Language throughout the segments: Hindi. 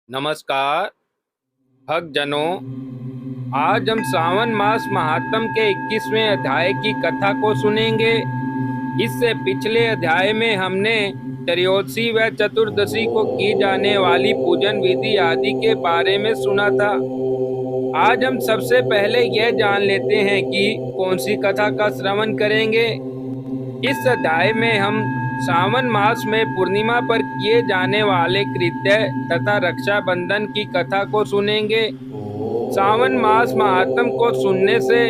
नमस्कार भक्तजनों। आज हम सावन मास महात्म के 21वें अध्याय की कथा को सुनेंगे। इससे पिछले अध्याय में हमने त्रयोदशी व चतुर्दशी को की जाने वाली पूजन विधि आदि के बारे में सुना था। आज हम सबसे पहले यह जान लेते हैं कि कौन सी कथा का श्रवण करेंगे। इस अध्याय में हम सावन मास में पूर्णिमा पर किए जाने वाले कृत्य तथा रक्षाबंधन की कथा को सुनेंगे। सावन मास महात्म को सुनने से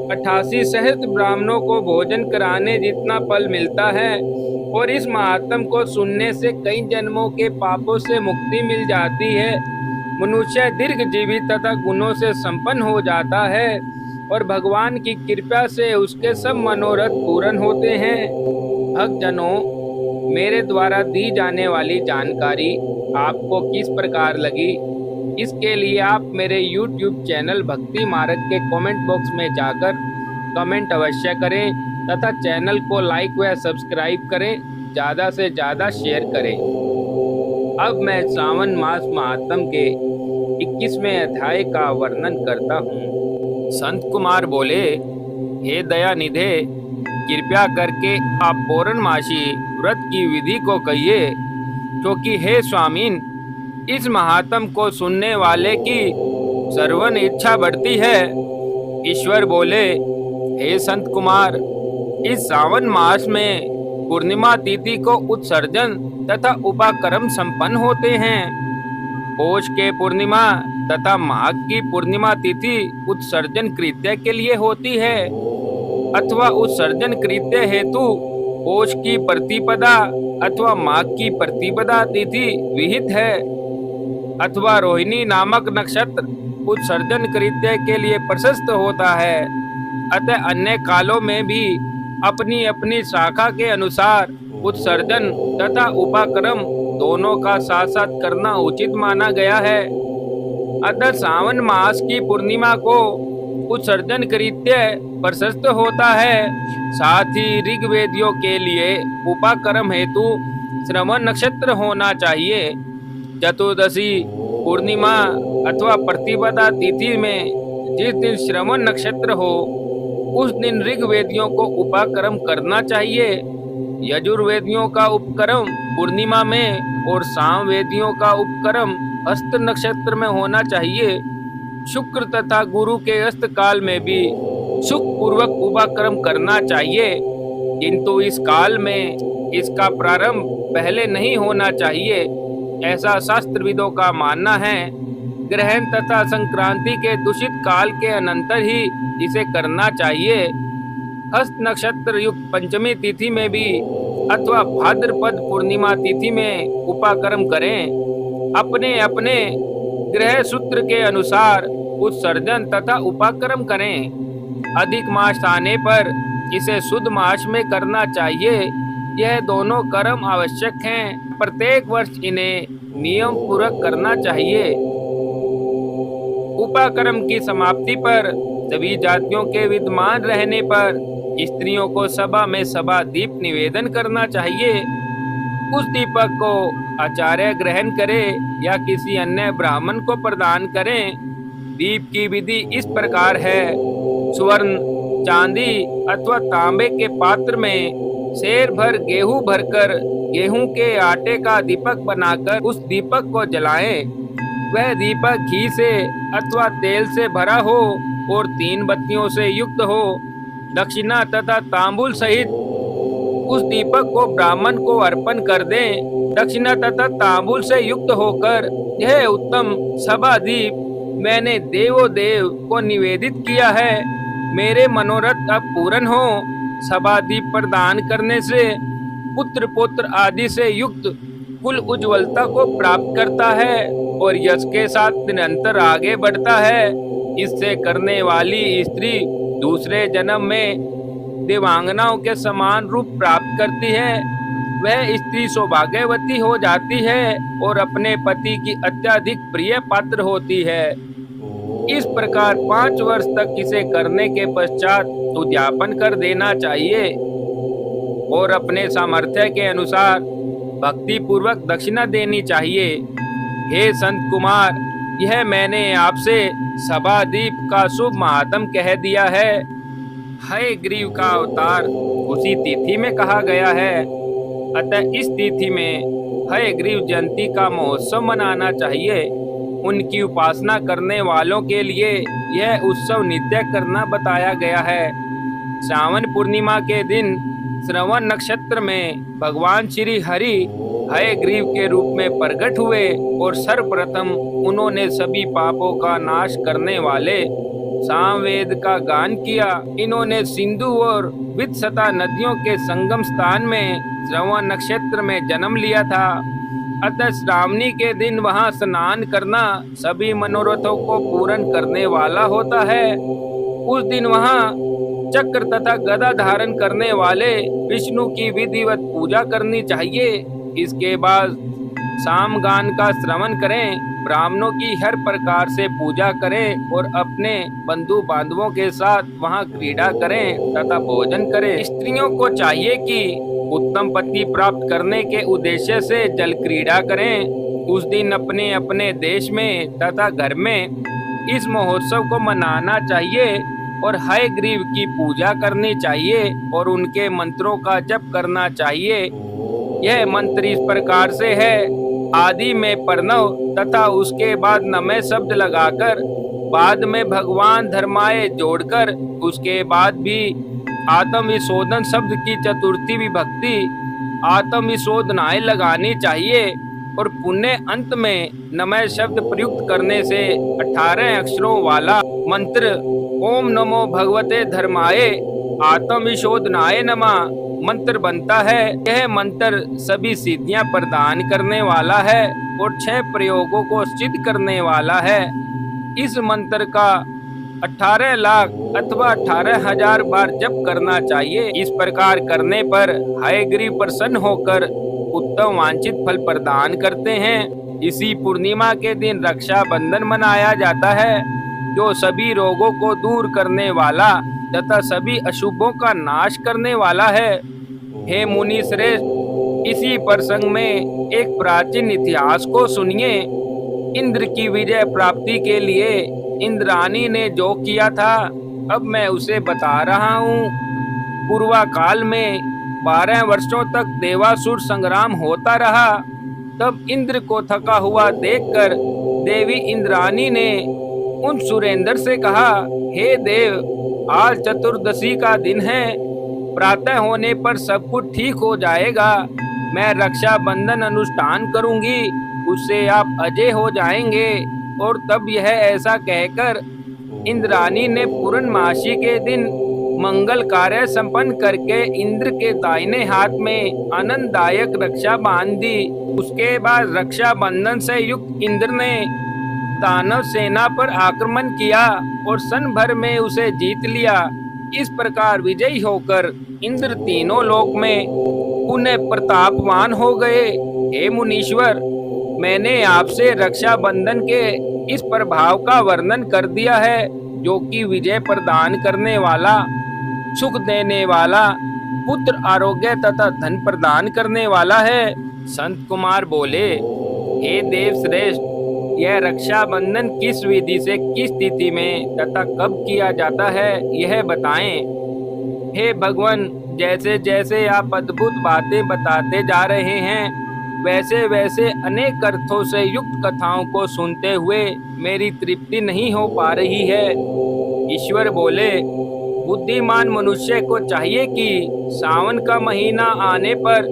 88 सहस्त्र ब्राह्मणों को भोजन कराने जितना फल मिलता है और इस महात्म को सुनने से कई जन्मों के पापों से मुक्ति मिल जाती है। मनुष्य दीर्घ जीवित तथा गुणों से संपन्न हो जाता है और भगवान की कृपा से उसके सब मनोरथ पूर्ण होते हैं। भक्तजनों, मेरे द्वारा दी जाने वाली जानकारी आपको किस प्रकार लगी, इसके लिए आप मेरे YouTube चैनल भक्ति मार्ग के कमेंट बॉक्स में जाकर कमेंट अवश्य करें तथा चैनल को लाइक व सब्सक्राइब करें, ज़्यादा से ज़्यादा शेयर करें। अब मैं सावन मास महात्म के 21वें अध्याय का वर्णन करता हूँ। संत कुमार बोले, हे दयानिधे, कृपया करके आप पौर्णमासी व्रत की विधि को कहिए, क्योंकि हे स्वामीन, इस महात्म को सुनने वाले की सर्वन इच्छा बढ़ती है। ईश्वर बोले, हे संत कुमार, इस सावन मास में पूर्णिमा तिथि को उत्सर्जन तथा उपाकर्म संपन्न होते हैं। पौष के पूर्णिमा तथा माघ की पूर्णिमा तिथि उत्सर्जन कृत्य के लिए होती है, अथवा उत्सर्जन कृत्य हेतु पौष की प्रतिपदा अथवा माघ की प्रतिपदा तिथि विहित है, अथवा रोहिणी नामक नक्षत्र उत्सर्जन कृत्य के लिए प्रशस्त होता है। अतः अन्य कालों में भी अपनी अपनी शाखा के अनुसार उत्सर्जन तथा उपाकर्म दोनों का साथ साथ करना उचित माना गया है। अतः सावन मास की पूर्णिमा को उत्सर्जन कृत्य प्रशस्त होता है। साथ ही ऋग्वेदियों के लिए उपाकर्म हेतु श्रवण नक्षत्र होना चाहिए। चतुर्दशी पूर्णिमा अथवा प्रतिपदा तिथि में जिस दिन श्रवण नक्षत्र हो, उस दिन ऋग्वेदियों को उपाकर्म करना चाहिए। यजुर्वेदियों का उपकर्म पूर्णिमा में और सामवेदियों का उपकर्म हस्त नक्षत्र में होना चाहिए। शुक्र तथा गुरु के अस्त काल में भी सुख पूर्वक उपाकर्म करना चाहिए, किंतु इस काल में इसका प्रारंभ पहले नहीं होना चाहिए, ऐसा शास्त्रविदों का मानना है। ग्रहण तथा संक्रांति के दूषित काल के अनंतर ही इसे करना चाहिए। हस्त नक्षत्र युक्त पंचमी तिथि में भी अथवा भाद्रपद पूर्णिमा तिथि में उपाकर्म करें। अपने अपने ग्रह सूत्र के अनुसार उत्सर्जन तथा उपाकर्म करें। अधिक मास आने पर इसे शुद्ध मास में करना चाहिए। यह दोनों कर्म आवश्यक हैं। प्रत्येक वर्ष इन्हें नियम पूर्वक करना चाहिए। उपाकर्म की समाप्ति पर सभी जातियों के विद्यमान रहने पर स्त्रियों को सभा में सभा दीप निवेदन करना चाहिए। उस दीपक को आचार्य ग्रहण करे या किसी अन्य ब्राह्मण को प्रदान करें। दीप की विधि इस प्रकार है। स्वर्ण, चांदी अथवा तांबे के पात्र में सेर भर गेहूं भरकर गेहूं के आटे का दीपक बनाकर उस दीपक को जलाएं। वह दीपक घी से अथवा तेल से भरा हो और 3 बत्तियों से युक्त हो। दक्षिणा तथा तांबूल सहित उस दीपक को ब्राह्मण को अर्पण कर दें। दक्षिणा तथा तांबूल से युक्त होकर यह उत्तम सभा दीप मैंने देवो देव को निवेदित किया है। मेरे मनोरथ अब पूर्ण हो। सभा दीप प्रदान करने से पुत्र पौत्र आदि से युक्त कुल उज्ज्वलता को प्राप्त करता है और यश के साथ निरंतर आगे बढ़ता है। इससे करने वाली स्त्री दूसरे जन्म में देवांगनाओं के समान रूप प्राप्त करती है। वह स्त्री सौभाग्यवती हो जाती है और अपने पति की अत्यधिक प्रिय पात्र होती है। इस प्रकार 5 वर्ष तक इसे करने के पश्चात उद्यापन कर देना चाहिए और अपने सामर्थ्य के अनुसार भक्ति पूर्वक दक्षिणा देनी चाहिए। हे संत कुमार, यह मैंने आपसे सभादीप का शुभ महात्म कह दिया है। हयग्रीव का अवतार उसी तिथि में कहा गया है, अतः इस तिथि में हयग्रीव जयंती का महोत्सव मनाना चाहिए। उनकी उपासना करने वालों के लिए यह उत्सव नित्य करना बताया गया है। श्रावण पूर्णिमा के दिन श्रवण नक्षत्र में भगवान श्री हरि हयग्रीव के रूप में प्रकट हुए और सर्वप्रथम उन्होंने सभी पापों का नाश करने वाले सामवेद का गान किया। इन्होंने सिंधु और वित्सता नदियों के संगम स्थान में श्रवण नक्षत्र में जन्म लिया था। अतः श्रावणी के दिन वहां स्नान करना सभी मनोरथों को पूर्ण करने वाला होता है। उस दिन वहां चक्र तथा गदा धारण करने वाले विष्णु की विधिवत पूजा करनी चाहिए। इसके बाद साम गान का श्रवण करें, ब्राह्मणों की हर प्रकार से पूजा करें और अपने बंधु बांधवों के साथ वहां क्रीड़ा करें तथा भोजन करें। स्त्रियों को चाहिए कि उत्तम पति प्राप्त करने के उद्देश्य से जल क्रीड़ा करें। उस दिन अपने अपने देश में तथा घर में इस महोत्सव को मनाना चाहिए और हयग्रीव की पूजा करनी चाहिए और उनके मंत्रों का जप करना चाहिए। यह मंत्र इस प्रकार से है, आदि में प्रणव तथा उसके बाद नमः शब्द लगाकर, बाद में भगवान धर्माय जोड़कर, उसके बाद भी आत्मविशोधन शब्द की चतुर्थी विभक्ति आत्मविशोधनाएं लगानी चाहिए और पुण्य अंत में नमः शब्द प्रयुक्त करने से 18 अक्षरों वाला मंत्र ओम नमो भगवते धर्माय आत्मविशोधनाय नमः मंत्र बनता है। यह मंत्र सभी सिद्धियां प्रदान करने वाला है और 6 प्रयोगों को सिद्ध करने वाला है। इस मंत्र का 18 लाख अथवा 18,000 बार जप करना चाहिए। इस प्रकार करने पर हयग्रीव प्रसन्न होकर उत्तम वांछित फल प्रदान करते हैं। इसी पूर्णिमा के दिन रक्षा बंधन मनाया जाता है, जो सभी रोगों को दूर करने वाला तथा सभी अशुभों का नाश करने वाला है। हे मुनि श्रेष्ठ, इसी प्रसंग में एक प्राचीन इतिहास को सुनिए। इंद्र की विजय प्राप्ति के लिए इंद्राणी ने जो किया था, अब मैं उसे बता रहा हूँ। पूर्वा काल में 12 वर्षों तक देवासुर संग्राम होता रहा। तब इंद्र को थका हुआ देखकर देवी इंद्राणी ने उन सुरेंद्र से कहा, हे देव, आज चतुर्दशी का दिन है, प्रातः होने पर सब कुछ ठीक हो जाएगा। मैं रक्षा बंधन अनुष्ठान करूंगी, उससे आप अजय हो जाएंगे। और तब यह ऐसा कहकर इंद्राणी ने पूर्णमासी के दिन मंगल कार्य संपन्न करके इंद्र के दाहिने हाथ में आनंददायक रक्षा बांध दी। उसके बाद रक्षा बंधन से युक्त इंद्र ने दानव सेना पर आक्रमण किया और क्षण भर में उसे जीत लिया। इस प्रकार विजयी होकर इंद्र तीनों लोक में पुनः प्रतापवान हो गए। हे मुनीश्वर, मैंने आपसे रक्षा बंधन के इस प्रभाव का वर्णन कर दिया है, जो कि विजय प्रदान करने वाला, सुख देने वाला, पुत्र आरोग्य तथा धन प्रदान करने वाला है। संत कुमार बोले, हे देव श्रेष्ठ, यह रक्षा बंधन किस विधि से किस तिथि में तथा कब किया जाता है, यह बताएं। हे भगवान, जैसे जैसे आप अद्भुत बातें बताते जा रहे हैं, वैसे वैसे अनेक अर्थों से युक्त कथाओं को सुनते हुए मेरी तृप्ति नहीं हो पा रही है। ईश्वर बोले, बुद्धिमान मनुष्य को चाहिए कि सावन का महीना आने पर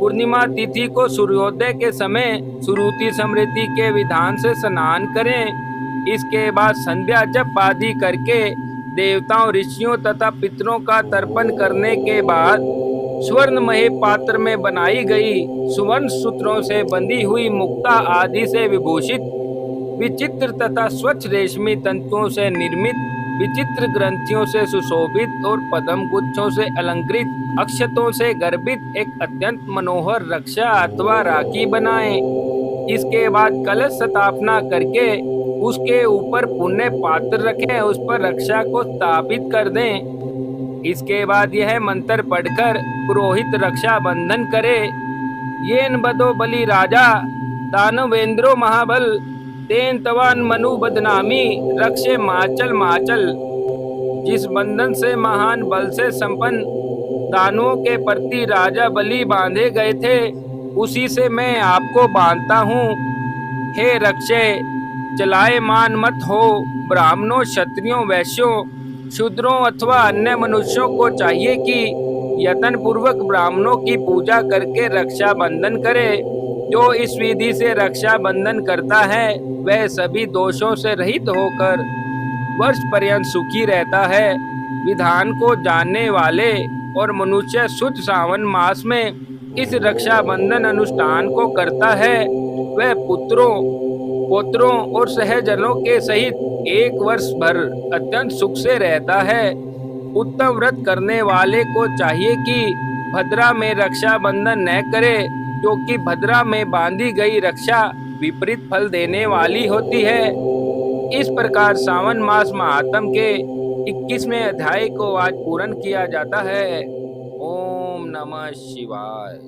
पूर्णिमा तिथि को सूर्योदय के समय श्रुति स्मृति के विधान से स्नान करें। इसके बाद संध्या जप आदि करके देवताओं, ऋषियों तथा पितरों का तर्पण करने के बाद स्वर्णमय पात्र में बनाई गई सुवर्ण सूत्रों से बंधी हुई मुक्ता आदि से विभूषित विचित्र तथा स्वच्छ रेशमी तंतुओं से निर्मित विचित्र ग्रंथियों से सुशोभित और पद्म गुच्छों से अलंकृत अक्षतों से गर्भित एक अत्यंत मनोहर रक्षा अथवा राखी बनाएं। इसके बाद कलश स्थापना करके उसके ऊपर पुण्य पात्र रखें, उस पर रक्षा को स्थापित कर दें। इसके बाद यह मंत्र पढ़कर पुरोहित रक्षा बंधन करे। येन बदो बलि राजा दानवेंद्रो महाबल तेन तवान मनु बदनामी रक्षे माचल माचल। जिस बंधन से महान बल से संपन्न दानवों के प्रति राजा बलि बांधे गए थे, उसी से मैं आपको बांधता हूँ। हे रक्षे, चलायमान मत हो। ब्राह्मणों, क्षत्रियों, वैश्यों, शूद्रों अथवा अन्य मनुष्यों को चाहिए कि यत्न पूर्वक ब्राह्मणों की पूजा करके रक्षा बंधन करे। जो इस विधि से रक्षा बंधन करता है वह सभी दोषों से रहित होकर वर्ष पर्यंत सुखी रहता है। विधान को जानने वाले और मनुष्य शुद्ध सावन मास में इस रक्षा बंधन अनुष्ठान को करता है, वह पुत्रों, पौत्रों और सहजनों के सहित 1 वर्ष भर अत्यंत सुख से रहता है। उत्तम व्रत करने वाले को चाहिए कि भद्रा में रक्षा बंधन न करे, क्योंकि भद्रा में बांधी गई रक्षा विपरीत फल देने वाली होती है। इस प्रकार सावन मास महात्म के 21वें अध्याय को आज पूर्ण किया जाता है। ओम नमः शिवाय।